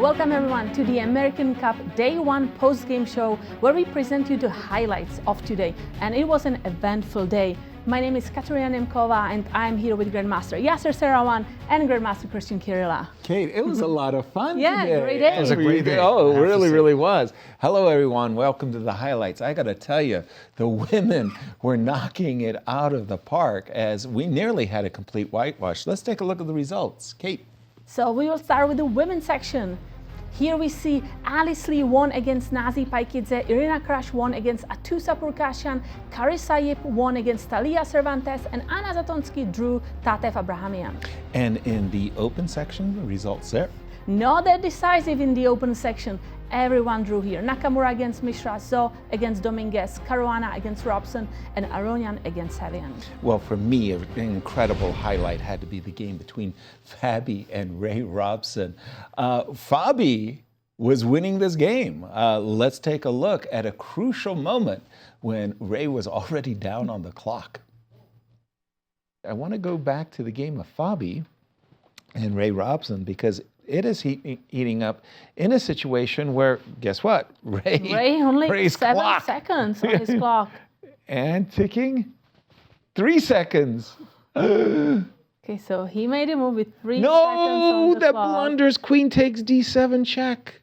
Welcome everyone to the American Cup Day 1 post-game show where we present you the highlights of today. And it was an eventful day. My name is Katerina Nemcova and I'm here with Grandmaster Yasser Seirawan and Grandmaster Cristian Chirila. Kate, it was a lot of fun Yeah, today. great day. It was a great day. Oh, it really was. Hello everyone, welcome to the highlights. I gotta tell you, the women were knocking it out of the park as we nearly had a complete whitewash. Let's take a look at the results. Kate. So we will start with the women's section. Here we see Alice Lee won against Nazi Paikidze, Irina Krash won against Atusa Purkashian, Carissa Yip won against Talia Cervantes, and Anna Zatonsky drew Tatev Abrahamian. And in the open section, the results there. Not that decisive in the open section. Everyone drew here. Nakamura against Mishra, Zo against Dominguez, Caruana against Robson, and Aronian against Seirawan. Well, for me, an incredible highlight had to be the game between Fabi and Ray Robson. Fabi was winning this game. Let's take a look at a crucial moment when Ray was already down on the clock. I want to go back to the game of Fabi and Ray Robson because it is heating up in a situation where, guess what? Ray only Ray's 7 clock. seconds on his clock. And ticking 3 seconds. Okay, so he made a move with 3 seconds No, on the that clock. blunders. Queen takes D7 check.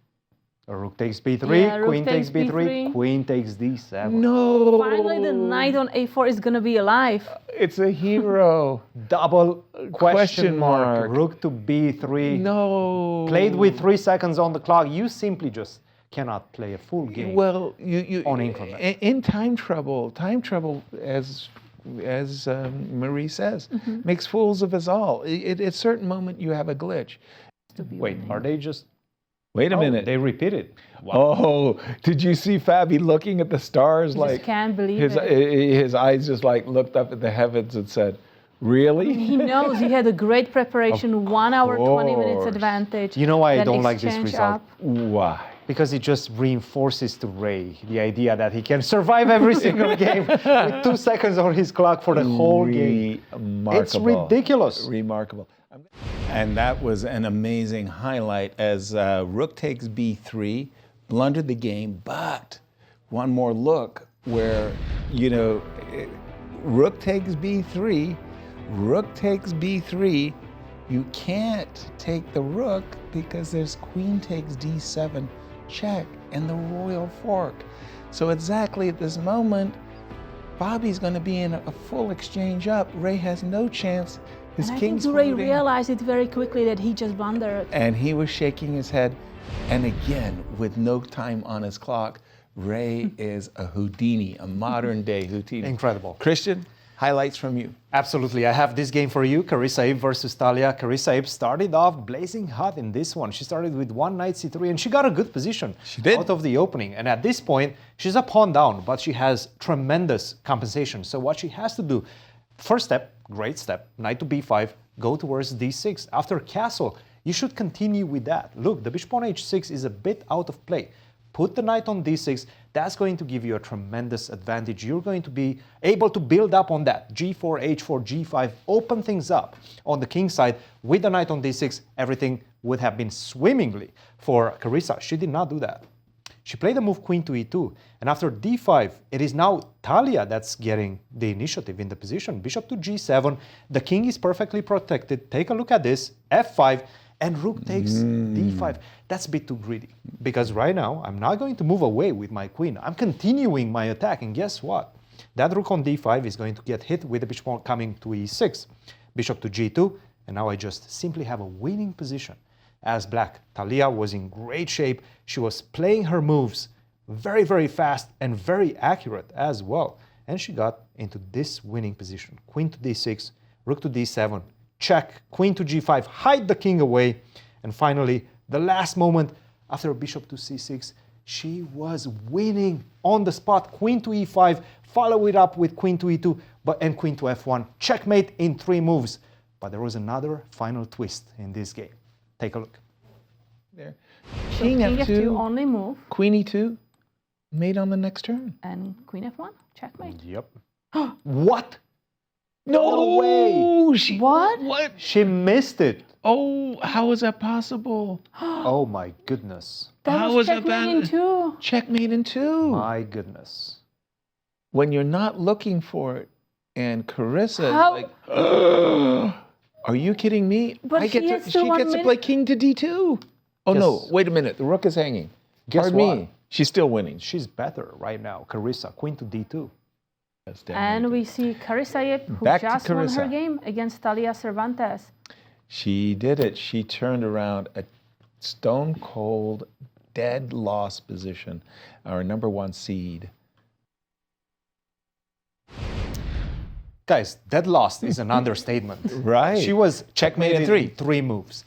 Rook takes B3, Yeah, rook queen takes takes B3, B3. queen takes D7. No. Finally, the knight on A4 is gonna be alive. It's a hero. Double question mark. Rook to B3. No. Played with 3 seconds on the clock. You simply just cannot play a full game. Well, you On increment. in time trouble, as Marie says, makes fools of us all. At a certain moment, you have a glitch. Wait, are they just... Wait a minute. They repeated. Oh, did you see Fabi looking at the stars I like just can't believe his it. his eyes just like looked up at the heavens and said, "Really?" He knows he had a great preparation, 1 hour, 20 minutes course. advantage. You know why I then don't like this exchange result? up. Why? Because it just reinforces to Ray the idea that he can survive every single game with 2 seconds on his clock for the whole game. Remarkable. It's ridiculous. Remarkable. And that was an amazing highlight as Rook takes B3, blundered the game, but one more look where, Rook takes B3, Rook takes B3, you can't take the Rook because there's Queen takes D7 check and the royal fork. So exactly at this moment, Bobby's going to be in a full exchange up. Ray has no chance. His And I king's think Ray floating. realized it very quickly that he just blundered. And he was shaking his head. And again, with no time on his clock, Ray is a Houdini, a modern day Houdini. Incredible. Cristian, highlights from you. Absolutely. I have this game for you. Carissa Yip versus Talia. Carissa Yip started off blazing hot in this one. She started with one knight c3 and she got a good position out of the opening. And at this point, she's a pawn down, but she has tremendous compensation. So what she has to do, first step, great step, knight to b5, go towards d6. After castle, you should continue with that. Look, the bishop on h6 is a bit out of play. Put the knight on d6, that's going to give you a tremendous advantage. You're going to be able to build up on that. g4, h4, g5, open things up. On the king side, with the knight on d6, everything would have been swimmingly for Carissa. She did not do that. She played the move queen to e2, and after d5, it is now Talia that's getting the initiative in the position. Bishop to g7, the king is perfectly protected. Take a look at this, f5, and rook takes d5. That's a bit too greedy, because right now, I'm not going to move away with my queen. I'm continuing my attack, and guess what? That rook on d5 is going to get hit with the bishop coming to e6. Bishop to g2, and now I just simply have a winning position. As black, Talia was in great shape. She was playing her moves very, very fast and very accurate as well. And she got into this winning position. Queen to d6, rook to d7, check, queen to g5, hide the king away. And finally, the last moment, after bishop to c6, she was winning on the spot. Queen to e5, follow it up with queen to e2, and queen to f1. Checkmate in 3 moves. But there was another final twist in this game. Take a look. There. So King F2, only move. Queen E2, mate on the next turn. And queen f1, checkmate. Yep. What? No way. She, What? What? She missed it. Oh, how is that possible? Oh my goodness. That How was is that checkmate in bad? two. Checkmate in two. My goodness. When you're not looking for it, and Carissa How- is like, are you kidding me? But she he has still gets 1 to minute. play king to d2. Oh no, Guess- wait a minute. The rook is hanging. Guess Pardon what? me. She's still winning. She's better right now. Carissa, queen to d2. That's definitely And good. we see Carissa Yip, who Back to just won her Carissa. game against Talia Cervantes. She did it. She turned around a stone cold, dead loss position, our number 1 seed. Guys, dead lost is an understatement. Right. She was Checkmate in checkmated three. 3 moves.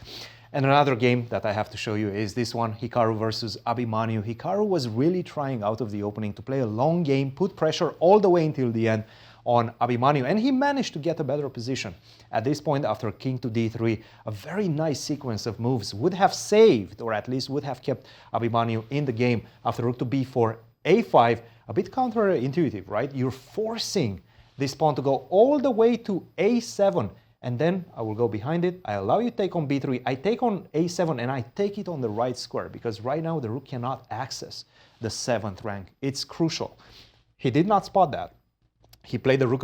And another game that I have to show you is this one, Hikaru versus Abhimanyu. Hikaru was really trying out of the opening to play a long game, put pressure all the way until the end on Abhimanyu, and he managed to get a better position. At this point, after king to d3, a very nice sequence of moves would have saved, or at least would have kept Abhimanyu in the game. After rook to b4, a5, a bit counterintuitive, right? You're forcing this pawn to go all the way to a7, and then I will go behind it. I allow you to take on b3. I take on a7, and I take it on the right square, because right now the rook cannot access the 7th rank. It's crucial. He did not spot that. He played the rook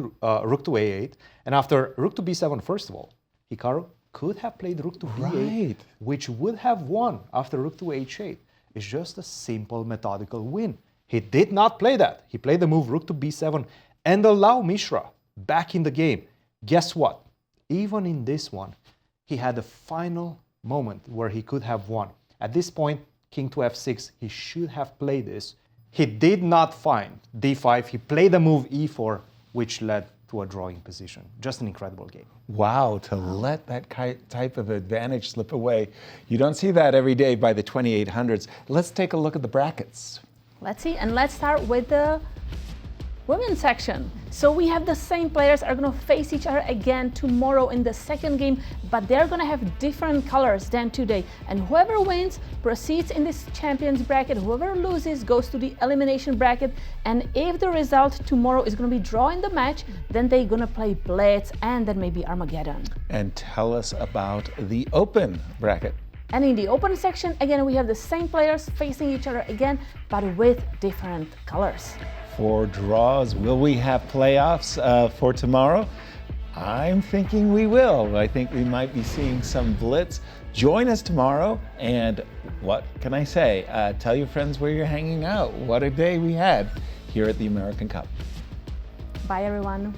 to a8, and after rook to b7, first of all, Hikaru could have played rook to b8, Right. which would have won after rook to h8. It's just a simple methodical win. He did not play that. He played the move rook to b7 and allow Mishra back in the game. Guess what? Even in this one, he had a final moment where he could have won. At this point, king to f6, he should have played this. He did not find d5. He played the move e4, which led to a drawing position. Just an incredible game. Wow, to let that type of advantage slip away. You don't see that every day by the 2800s. Let's take a look at the brackets. Let's see, and let's start with the women's section. So we have the same players are going to face each other again tomorrow in the second game, but they're going to have different colors than today. And whoever wins proceeds in this champions bracket. Whoever loses goes to the elimination bracket. And if the result tomorrow is going to be drawing the match, then they're going to play Blitz and then maybe Armageddon. And tell us about the open bracket. And in the open section, again, we have the same players facing each other again, but with different colors. 4 draws. Will we have playoffs for tomorrow? I'm thinking we will. I think we might be seeing some blitz. Join us tomorrow, and what can I say? Tell your friends where you're hanging out. What a day we had here at the American Cup. Bye, everyone.